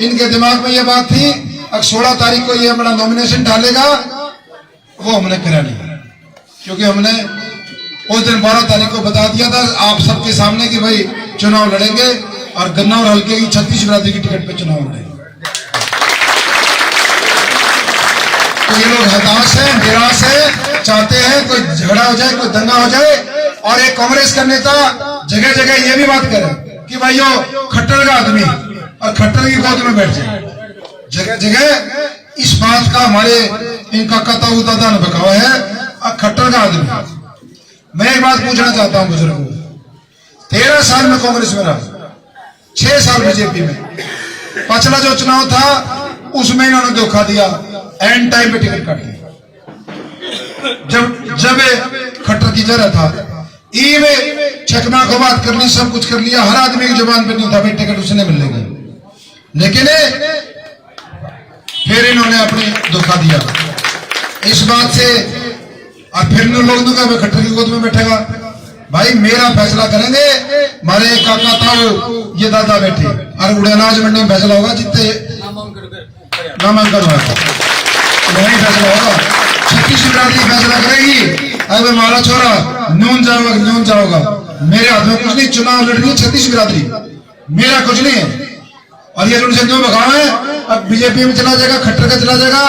इनके दिमाग में ये बात थी अब 16 तारीख को ये अपना नॉमिनेशन डालेगा, वो हमने करा नहीं, क्योंकि हमने उस दिन 12 तारीख को बता दिया था आप सबके सामने कि भाई चुनाव लड़ेंगे और गन्नौर हल्के की 36 बिरादरी की टिकट पे चुनाव लड़ेंगे। तो ये लोग हताश है, निराश है। चाहते हैं कोई झगड़ा हो जाए, कोई दंगा हो जाए, और एक कांग्रेस का नेता जगह जगह ये भी बात करे कि भाइयों खट्टर का आदमी और खट्टर की गोद में बैठ जाए। जगह जगह इस बात का हमारे इनका कताऊ दादा ने बकावा है, और खट्टर का आदमी। मैं एक बात पूछना चाहता हूं बुजुर्गों, 13 साल में कांग्रेस में रहा, 6 साल बीजेपी में। पिछला जो चुनाव था उसमें इन्होंने धोखा दिया, एंड टाइम पे टिकट काट दिया। जब खट्टर की जरूरत था में चकना को बात कर ली, सब कुछ कर लिया, हर आदमी की जुबान पे नहीं था भाई टिकट उसने मिलेगा, लेकिन फिर इन्होंने अपने धोखा दिया इस बात से। और फिर लोग दूंगा मैं खट्टर की गोद में बैठेगा। भाई मेरा फैसला करेंगे, हमारे काका ताऊ ये दादा बैठे, और उड़े अनाज मंडी में फैसला होगा, जितने नामांकन होगा वही फैसला होगा। छत्तीस बिरादरी फैसला करेगी, अगर हमारा छोरा न्यून जाओगा। मेरे हाथ में कुछ नहीं, चुनाव लड़नी 36 बिरादरी, मेरा कुछ नहीं है। और ये जो संजो बगाव है, अब बीजेपी में चला जाएगा, खट्टर का चला जाएगा।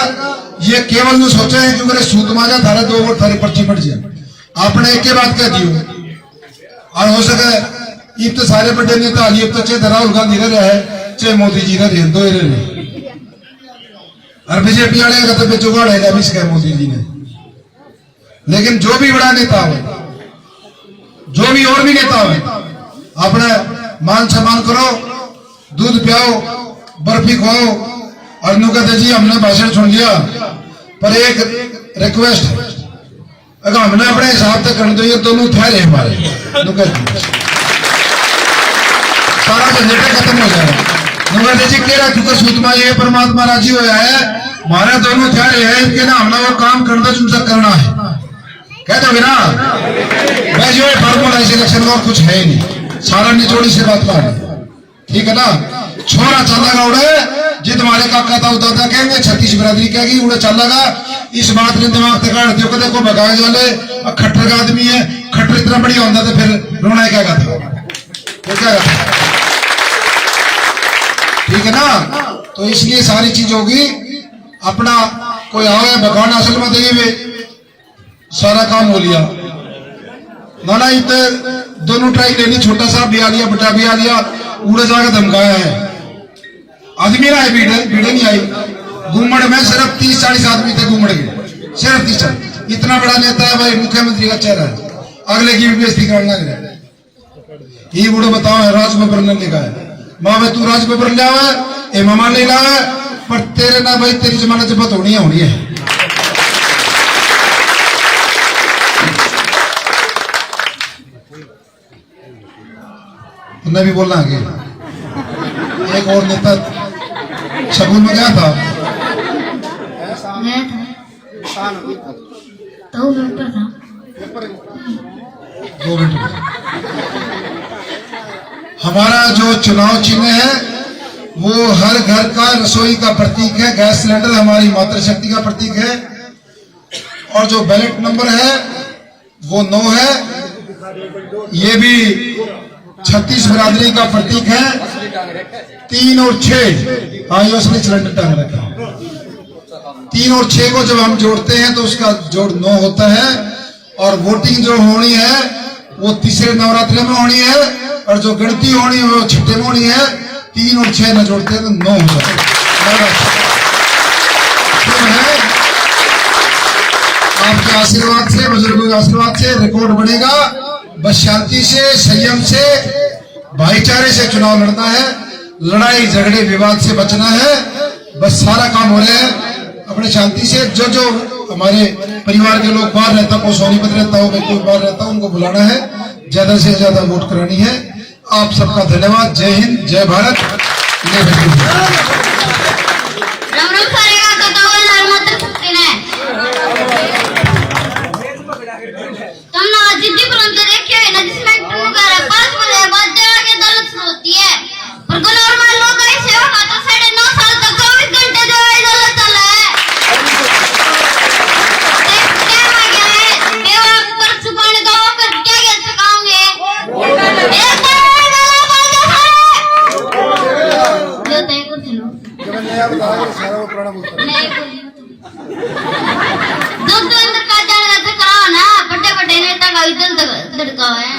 ये केवल जो सोचे हैं कि मेरे सूत माजा थारे 2 वोट थारी पर्ची पड़ जाए, आपने एक ही बात कह दी हो। और हो सके इब तो सारे बड़े नेता अलीब तो चाहे राहुल गांधी रहे है, चाहे मोदी जी रहे, दो ही रहे। और बीजेपी वाले का तो जुगाड़ है भी इसका मोदी जी ने। लेकिन जो भी बड़ा नेता हो, जो भी और भी नेता हो, अपना मान सम्मान करो, दूध पियाओ, बर्फी खुआओ। और नु कहते जी हमने भाषण सुन लिया, पर एक रिक्वेस्ट, अगर हमने अपने हिसाब तक करने दो, ये दोनों ठहरे हमारे सारा झंझट खत्म हो जाएगा। नुकते जी केरा क्योंकि सूतमा ये परमात्मा राजी होया है, हमारे दोनों ठहरे है, इनके ना हमने वो काम करना जो करना है, कह दोगे ना। मैं जो फार्मूला सिलेक्शन का और कुछ है ही नहीं, सारा निचोड़ी से बात कर, ठीक है ना। छोरा चलेगा उड़े, जी तुम्हारे काका ताऊ दादा कहेंगे, 36 बिरादरी कहेगी उड़े चलेगा। इस बात ने दिमाग तक काट दियो, देखो भगाए जाले खट्टर का आदमी है, खट्टर इतना बढ़िया होता तो फिर रोना क्या था, तो क्या था, ठीक है ना। तो इसलिए सारी चीज होगी, अपना कोई आवे भगवान असल में देंगे, सारा काम हो लिया ना। इतने दोनों ट्राई लेनी, छोटा सा भी आ लिया, बटा भी आ लिया, उड़े जाकर धमकाया है। आदमी ना है, भीड़ नहीं आई। घूमड़ में सिर्फ 30-40 आदमी थे, घूमड़ के सिर्फ 30। इतना बड़ा नेता है भाई, मुख्यमंत्री का चेहरा है, अगले की भी बेइज्जती करना है। ये बूढ़ो बताओ है राजबब्बर ने लिखा है, माँ में तू राजबब्बर ले आवे, ए मामा ले लावे, पर तेरे ना भाई तेरी जमानत जब्त होनी है। मैं भी बोलना आगे, एक और नेता शगुन में गया था, तो 2 मिनट। हमारा जो चुनाव चिन्ह है वो हर घर का रसोई का प्रतीक है, गैस सिलेंडर हमारी मातृशक्ति का प्रतीक है। और जो बैलेट नंबर है वो 9 है, ये भी 36 बिरादरी का प्रतीक है। 3 और 6 असली सिलेंडर टांग रखा है। 3 और 6 को जब हम जोड़ते हैं तो उसका जोड़ 9 होता है। और वोटिंग जो होनी है वो तीसरे नवरात्रि में होनी है, और जो गिनती होनी है वो छठे में होनी है। 3 और 6 न जोड़ते हैं तो 9 हो जाता है। आपके आशीर्वाद से, बुजुर्गों के आशीर्वाद से रिकॉर्ड बनेगा। बस शांति से, संयम से, भाईचारे से चुनाव लड़ना है, लड़ाई झगड़े विवाद से बचना है। बस सारा काम हो रहा है अपने शांति से। जो हमारे परिवार के लोग बाहर रहता हो, सोनीपत रहता हो, कोई बाहर रहता हो, उनको बुलाना है, ज्यादा से ज्यादा वोट करानी है। आप सबका धन्यवाद। जय हिंद, जय भारत।
Thank you. लड़का है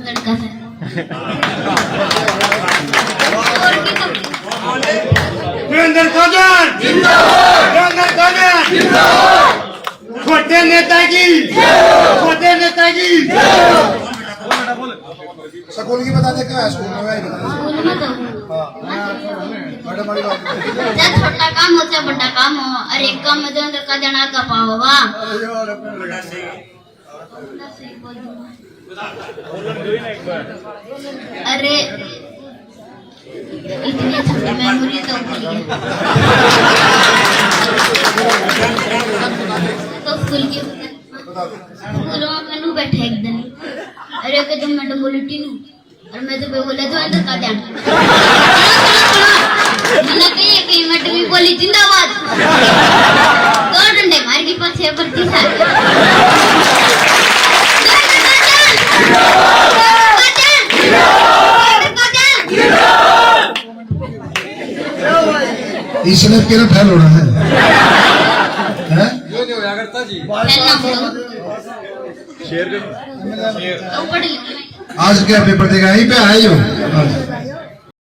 लड़का है
वीरेंद्र काजल वीरेंद्र काजल छोटे नेताजी
स्कूल की बता दे क्या है स्कूल में
स्कूल में तो
मैडम बड़ी बात
चाहे छोटा काम हो चाहे बड़ा काम हो और एक काम में जो अंदर का जाना का पाओगा अरे इतनी छोटी मेमोरी तो भूल गई तो स्कूल की स्कूल में मैंने बैठे एक दिन अरे के तुम मैडम बोली टीनू और मैं तो बोला तो अंदर का ध्यान मैंने कही मैडम भी बोली जिंदाबाद दो डंडे मार के पास 6 प्रतिशत
इसने के ना फैल होना है
शेयर
आज क्या पेपर देगा यहीं पे आए हो